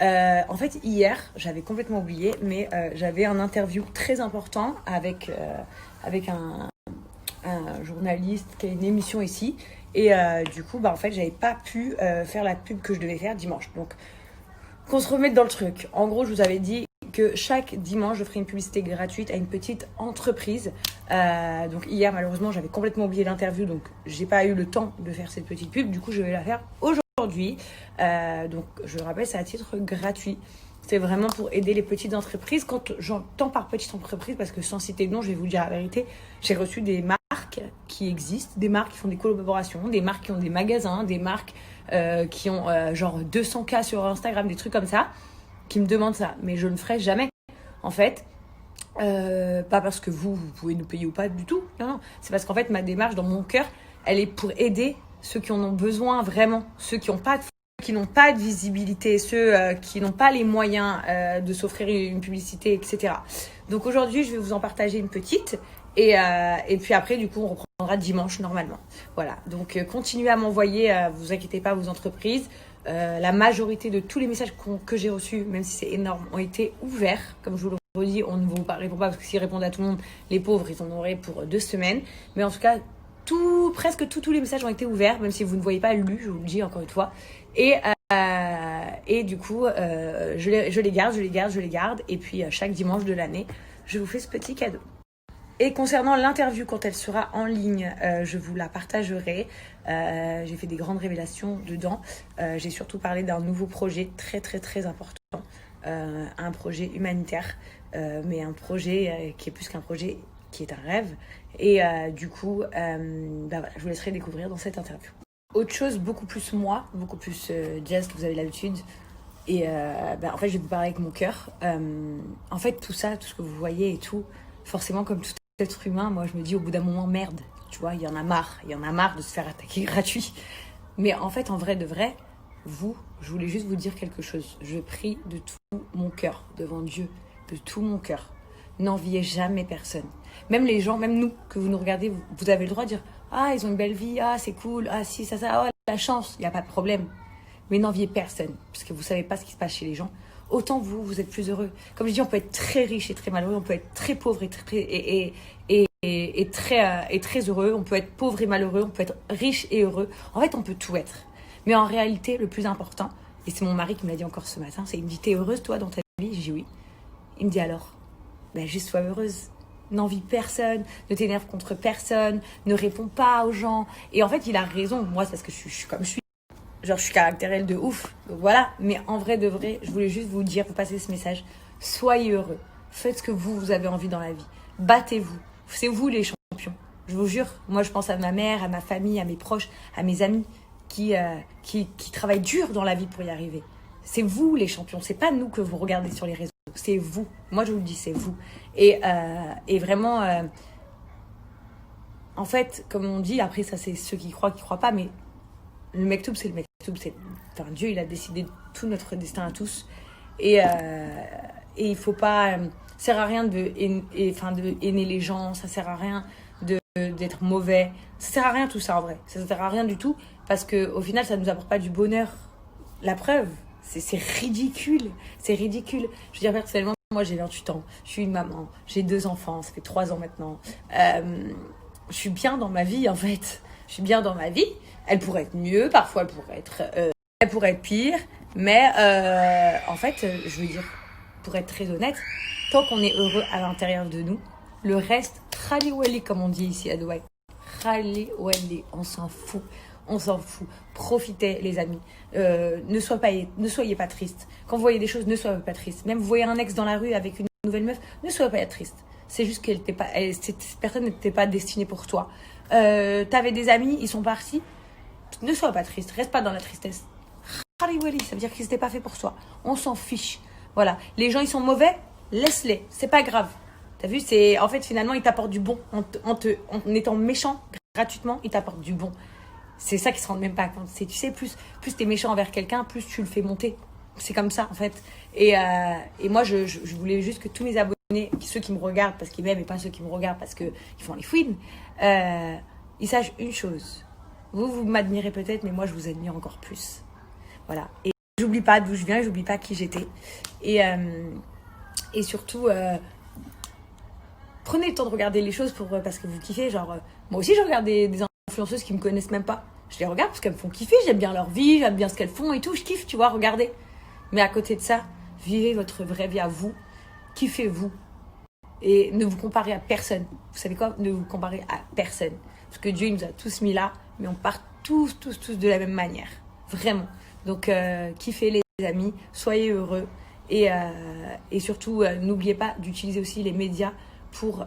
En fait, hier, j'avais complètement oublié, mais j'avais un interview très important avec un journaliste qui a une émission ici. Et du coup, en fait, j'avais pas pu faire la pub que je devais faire dimanche. Donc, qu'on se remette dans le truc. En gros, je vous avais dit que chaque dimanche, je ferai une publicité gratuite à une petite entreprise. Donc hier, malheureusement, j'avais complètement oublié l'interview, donc j'ai pas eu le temps de faire cette petite pub. Du coup, je vais la faire aujourd'hui. Donc, je le rappelle, c'est à titre gratuit. C'est vraiment pour aider les petites entreprises. Quand j'entends par petite entreprise, parce que sans citer de nom, je vais vous dire la vérité, j'ai reçu des marques qui existent, des marques qui font des collaborations, des marques qui ont des magasins, des marques qui ont genre 200K sur Instagram, des trucs comme ça, qui me demandent ça. Mais je ne le ferai jamais, en fait. Pas parce que vous pouvez nous payer ou pas du tout. Non. C'est parce qu'en fait, ma démarche dans mon cœur, elle est pour aider ceux qui en ont besoin vraiment, ceux qui n'ont pas de visibilité, ceux qui n'ont pas les moyens de s'offrir une publicité, etc. Donc aujourd'hui, je vais vous en partager une petite. Et puis après, du coup, on reprendra dimanche normalement. Voilà, donc continuez à m'envoyer, vous inquiétez pas, vos entreprises. La majorité de tous les messages que j'ai reçus, même si c'est énorme, ont été ouverts. Comme je vous le redis, on ne vous répond pas parce que s'ils répondent à tout le monde, les pauvres, ils en auraient pour 2 semaines. Mais en tout cas, presque tous les messages ont été ouverts, même si vous ne voyez pas lu, je vous le dis encore une fois. Et du coup, je les garde. Et puis, chaque dimanche de l'année, je vous fais ce petit cadeau. Et concernant l'interview, quand elle sera en ligne, je vous la partagerai. J'ai fait des grandes révélations dedans. J'ai surtout parlé d'un nouveau projet très, très, très important. Un projet humanitaire, mais un projet qui est plus qu'un projet, qui est un rêve. Et du coup, voilà, je vous laisserai découvrir dans cette interview. Autre chose, beaucoup plus moi, beaucoup plus jazz que vous avez l'habitude. Et en fait, je vais vous parler avec mon cœur. En fait, tout ça, tout ce que vous voyez et tout, forcément, comme tout être humain, moi, je me dis au bout d'un moment, merde, tu vois, il y en a marre de se faire attaquer gratuit. Mais en fait, en vrai de vrai, je voulais juste vous dire quelque chose. Je prie de tout mon cœur, devant Dieu, de tout mon cœur. N'enviez jamais personne. Même les gens, même nous, que vous nous regardez, vous avez le droit de dire « Ah, ils ont une belle vie, ah, c'est cool, ah, si, ça, oh, la chance, il n'y a pas de problème. » Mais n'enviez personne, parce que vous ne savez pas ce qui se passe chez les gens. Autant vous êtes plus heureux. Comme je dis, on peut être très riche et très malheureux, on peut être très pauvre et très heureux, on peut être pauvre et malheureux, on peut être riche et heureux. En fait, on peut tout être. Mais en réalité, le plus important, et c'est mon mari qui me l'a dit encore ce matin, c'est il me dit « T'es heureuse toi dans ta vie ?» J'ai dit « Oui ». Il me dit « Alors, juste sois heureuse. N'envie personne, ne t'énerve contre personne, ne réponds pas aux gens. » Et en fait, il a raison. Moi, c'est parce que je suis comme je suis. Genre, je suis caractérielle de ouf. Donc voilà. Mais en vrai de vrai, je voulais juste vous dire, vous passer ce message. Soyez heureux. Faites ce que vous avez envie dans la vie. Battez-vous. C'est vous les champions. Je vous jure. Moi, je pense à ma mère, à ma famille, à mes proches, à mes amis qui travaillent dur dans la vie pour y arriver. C'est vous les champions. C'est pas nous que vous regardez sur les réseaux. C'est vous. Moi, je vous le dis, c'est vous. Et vraiment, en fait, comme on dit, après, ça, c'est ceux qui croient pas, mais le Mektoub, c'est le Mektoub. Dieu, il a décidé tout notre destin à tous. Et il faut pas... ça sert à rien de hainer les gens, ça sert à rien d'être mauvais. Ça sert à rien tout ça, en vrai. Ça sert à rien du tout, parce qu'au final, ça ne nous apporte pas du bonheur. La preuve, c'est ridicule. C'est ridicule. Je veux dire, personnellement, moi, j'ai 28 ans. Je suis une maman. J'ai 2 enfants. Ça fait 3 ans maintenant. Je suis bien dans ma vie, en fait. Je suis bien dans ma vie. Elle pourrait être mieux. Parfois, elle pourrait être pire. Mais en fait, je veux dire, pour être très honnête, tant qu'on est heureux à l'intérieur de nous, le reste, khali wali, comme on dit ici à Dubaï. Khali wali, on s'en fout. On s'en fout. Profitez, les amis. Ne soyez pas tristes. Quand vous voyez des choses, ne soyez pas tristes. Même vous voyez un ex dans la rue avec une nouvelle meuf, ne soyez pas triste. C'est juste que cette personne n'était pas destinée pour toi. T'avais des amis, ils sont partis. Ne sois pas triste. Reste pas dans la tristesse. Ça veut dire qu'ils n'étaient pas faits pour toi. On s'en fiche. Voilà. Les gens, ils sont mauvais, laisse-les. C'est pas grave. T'as vu, en fait, finalement, ils t'apportent du bon. En étant méchant gratuitement, ils t'apportent du bon. C'est ça qu'ils se rendent même pas compte. Tu sais, plus t'es méchant envers quelqu'un, plus tu le fais monter. C'est comme ça, en fait. Et moi, je voulais juste que tous mes abonnés, ceux qui me regardent parce qu'ils m'aiment et pas ceux qui me regardent parce qu'ils font les fouines, ils sachent une chose. Vous m'admirez peut-être, mais moi, je vous admire encore plus. Voilà. Et j'oublie pas d'où je viens, j'oublie pas qui j'étais. Et surtout, prenez le temps de regarder les choses parce que vous kiffez. Genre, moi aussi, je regarde des influenceuses qui me connaissent même pas. Je les regarde parce qu'elles me font kiffer, j'aime bien leur vie, j'aime bien ce qu'elles font et tout, je kiffe, tu vois, regardez. Mais à côté de ça, vivez votre vraie vie à vous, kiffez-vous. Et ne vous comparez à personne. Vous savez quoi? Ne vous comparez à personne. Parce que Dieu, il nous a tous mis là, mais on part tous de la même manière. Vraiment. Donc, kiffez les amis, soyez heureux. Et surtout, n'oubliez pas d'utiliser aussi les médias pour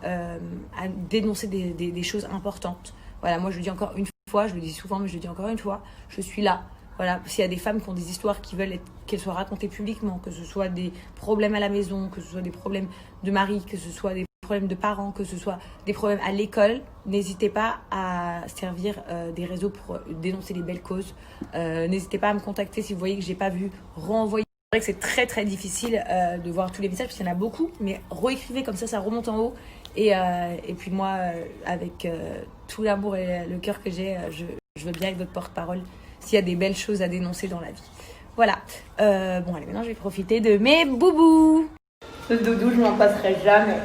dénoncer des choses importantes. Voilà, moi je le dis encore une fois, je le dis souvent, mais je le dis encore une fois, je suis là. Voilà, s'il y a des femmes qui ont des histoires qui veulent qu'elles soient racontées publiquement, que ce soit des problèmes à la maison, que ce soit des problèmes de mari, que ce soit des problèmes de parents, que ce soit des problèmes à l'école, n'hésitez pas à servir des réseaux pour dénoncer les belles causes. N'hésitez pas à me contacter si vous voyez que j'ai pas vu, renvoyer. C'est vrai que c'est très très difficile de voir tous les messages parce qu'il y en a beaucoup, mais réécrivez comme ça remonte en haut. Et puis moi, avec tout l'amour et le cœur que j'ai, je veux bien être votre porte-parole s'il y a des belles choses à dénoncer dans la vie. Voilà. Bon, allez, maintenant je vais profiter de mes boubous. Le doudou, je m'en passerai jamais.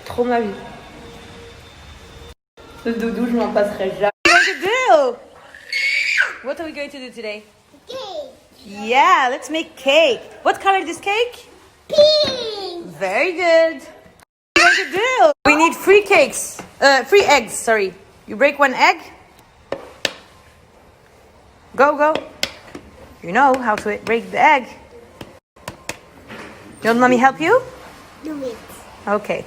Trop ma vie. Le doudou, je m'en passerai jamais. What are we going to do today? Cake. Yeah, let's make cake. What color is this cake? Pink. Very good. What are we going to do? We need 3 cakes. 3 eggs, sorry. You break 1 egg. Go. You know how to break the egg. You want mommy help you? Do it. Okay.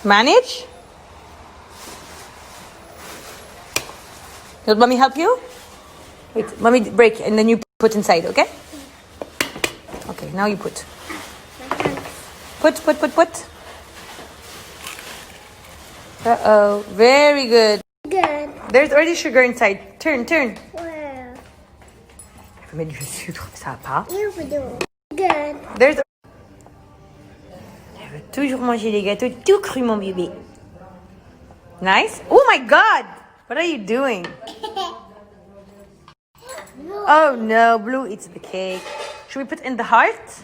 Manage? You want mommy help you? Wait, mommy break and then you put inside, okay? Okay, now you put. Put. Uh-oh, very good. Good. There's already sugar inside. Turn. Wow. Je vais mettre du sucre, mais ça va pas. You do. Good. There's... Elle veut toujours manger les gâteaux tout cru, mon bébé. Nice. Oh my God! What are you doing? Oh no, Blue eats the cake. Should we put in the heart?